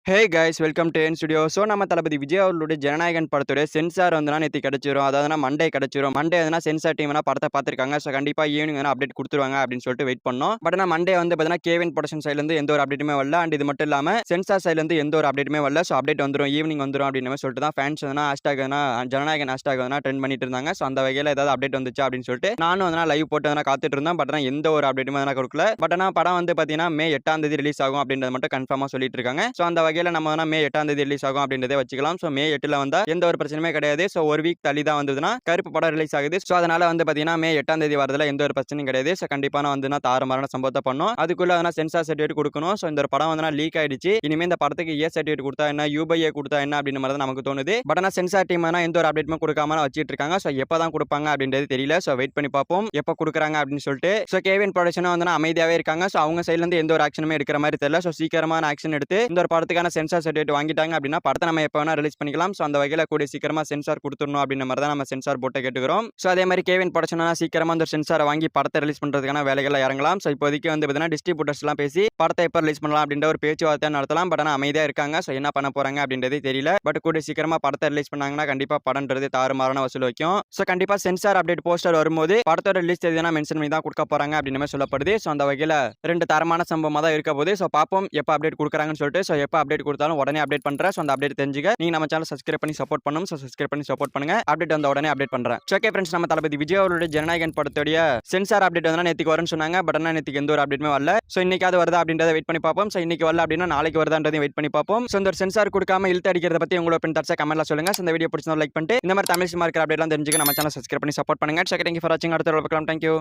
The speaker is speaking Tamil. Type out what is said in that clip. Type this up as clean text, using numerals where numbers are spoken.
Hey guys welcome to N studio. So நம்ம தளபதி விஜய் அவர்களுடைய ஜனநாயகன் படத்துடைய சென்சார் வந்துனா நேற்று கிடச்சிரும். அதாவது மண்டே கிடச்சிரும். மண்டே எதுனா சென்சார் டீம் படத்தை பார்த்துருக்காங்க. ஸோ கண்டிப்பாக ஈவினிங் அப்டேட் கொடுத்துருவாங்க அப்படின்னு சொல்லிட்டு வெயிட் பண்ணோம். பட் ஆனால் மண்டே வந்து பார்த்தீங்கன்னா கேவின் ப்ரொடக்ஷன் சைட்லேருந்து எந்த ஒரு அப்டேட்டுமே வரல. அண்ட் இது மட்டும் இல்லாமல் சென்சார் சைட்லேருந்து எந்த ஒரு அப்டேட்டுமே வரல. ஸோ அப்டேட் வந்துடும், ஈவினிங் வந்துடும் அப்படின்னு சொல்லிட்டு தான் ஃபேன்ஸ் எதனா ஹேஷ்டாக் ஜனநாயகன் ஹேஷ்டாக் ட்ரெண்ட் பண்ணிட்டு இருந்தாங்க. ஸோ அந்த வகையில் ஏதாவது அப்டேட் வந்துச்சு அப்படின்னு சொல்லிட்டு நானும் வந்து லைவ் போட்டு காத்துட்டு இருந்தேன். பட் ஆனால் எந்த ஒரு அப்டேட்டுமே கொடுக்கல. பட் ஆனால் படம் வந்து பார்த்தீங்கன்னா மே 8ஆம் தேதி ரிலீஸ் ஆகும் அப்படின்றது மட்டும் கன்ஃபார்மாக சொல்லிட்டு இருக்காங்க. ஸோ அந்த வகையில் நம்ம மே 8ஆம் தேதி ரிலீஸ் ஆகும் அப்படின்றதே வச்சுக்கலாம். ஸோ மே 8ல வந்தா எந்த ஒரு பிரச்சனையுமே கிடையாது. ஸோ ஒரு வீக் தள்ளி தான் வந்ததுன்னா கருப்பு படம் ரிலீஸ் ஆகுது. ஸோ அதனால வந்து பார்த்தீங்கன்னா மே 8ஆம் தேதி வரதுல எந்த ஒரு பிரச்சனையும் கிடையாது. ஸோ கண்டிப்பா நான் வந்து தாறுமாறான சம்பவத்தை பண்ணும். அதுக்குள்ள சென்சார் சர்டிஃபிகேட் கொடுக்கணும். ஸோ இந்த படம் வந்து லீக் ஆயிடுச்சு. இனிமே இந்த படத்துக்கு ஏ சர்டிஃபிகேட் கொடுத்தா என்ன, யூபிஏ கொடுத்தா என்ன அப்படின்னு மாதிரி நமக்கு தோணுது. பட் ஆனால் சென்சார் டீம் எந்த ஒரு அப்டேட்டுமே கொடுக்காம வச்சிட்டு இருக்காங்க. ஸோ எப்பதான் கொடுப்பாங்க அப்படின்றது தெரியல. ஸோ வெயிட் பண்ணி பார்ப்போம் எப்போ கொடுக்குறாங்க அப்படின்னு சொல்லிட்டு. ஸோ கேவின் ப்ரொடக்ஷன் வந்து அமைதியாவே இருக்காங்க. ஸோ அவங்க சைட்ல இருந்து எந்த ஒரு ஆக்ஷனுமே எடுக்கிற மாதிரி தெரியல. ஸோ சீக்கிரமான ஆக்ஷன் எடுத்து இந்த ஒரு படத்துக்கான சென்சார் சர்டிஃபிகேட் வாங்கிட்டாங்க அப்படின்னா படத்தை நம்ம எப்போ வேணா ரிலீஸ் பண்ணிக்கலாம். ஸோ அந்த வகையில் கூடிய சீக்கிரமா சென்சார் கொடுத்துடணும் அப்படின்ற மாதிரி தான் நம்ம சென்சார் போட்டு கேட்டுக்கிறோம். ஸோ அதே மாதிரி கேவின் ப்ரொடக்ஷன் சீக்கிரமா அந்த சென்சாரை வாங்கி படத்தை ரிலீஸ் பண்றதுக்கான வேலைகளை இறங்கலாம். ஸோ இப்போதைக்கு வந்து பார்த்தீங்கன்னா டிஸ்ட்ரிபியூட்டர்ஸ் எல்லாம் பேசி படத்தை எப்போ ரிலீஸ் பண்ணலாம் அப்படின்ற ஒரு பேச்சுவார்த்தை நடத்தலாம். பட் ஆனால் அமைதியாக இருக்காங்க. ஸோ என்ன பண்ண போறாங்க அப்படின்றதே தெரியல. பட் கூடிய சீக்கிரமா படத்தை ரிலீஸ் பண்ணாங்கன்னா கண்டிப்பா படம்ன்றது தாறுமாறான வசூல் வைக்கும். ஸோ கண்டிப்பா சென்சார் அப்டேட் போஸ்டர் வரும்போது படத்தோட ரிலீஸ் தேதி மென்ஷன் பண்ணி தான் கொடுக்க போறாங்க அப்படின்னு மாதிரி சொல்லப்படுது. ஸோ அந்த வகையில் ரெண்டு தரமான சம்பவமாக தான் இருக்க போது. ஸோ பார்ப்போம் எப்போ அப்டேட் கொடுக்குறாங்கன்னு சொல்லிட்டு. ஸோ எப்போ அப்டேட் கொடுத்தாலும் உடனே அப்டேட் பண்றேன். ஸோ அந்த அப்டேட் தெரிஞ்சுக்க நீங்க நம்ம சேனல் சப்ஸ்கிரைப் பண்ணி சப்போர்ட் பண்ணும். ஸோ சப்ஸ்கிரைப் பண்ணி சப்போர்ட் பண்ணுங்க. அப்டேட் வந்த உடனே அப்டேட் பண்றேன். ஓகே ஃப்ரெண்ட்ஸ், நம்ம தளபதி விஜய் அவர்களுடைய ஜனநாயகன் படத்துடைய சென்சார் அப்டேட் வந்து நேற்றுக்கு வரும்னு சொன்னாங்க. பட் ஆனால் நேற்றுக்கு எந்த ஒரு அப்டேட்டுமே வரல. ஸோ இன்னைக்காவது வருதா அப்படின்றத வெயிட் பண்ணி பார்ப்போம். ஸோ இன்னைக்கு வரல அப்படின்னா நாளைக்கு வருதான்றதையும் வெயிட் பண்ணி பார்ப்போம். ஸோ இந்த ஒரு சென்சார் கொடுக்காம இழுத்து அடிக்கிறத பத்தி உங்களோட பின் தரச்சா கமெண்ட்ல சொல்லுங்க. ஸோ இந்த வீடியோ பிடிச்சா லைக் பண்ணிட்டு இந்த மாதிரி தமிழ் சினிமா இருக்கிற அப்டேட்லாம் தெரிஞ்சுக்க நம்ம சேனல் சப்ஸ்கிரைப் பண்ணி சப்போர்ட் பண்ணுங்க. தேங்க்யூ ஃபார் வாட்சிங். அடுத்த பார்க்கலாம். தேங்க்யூ.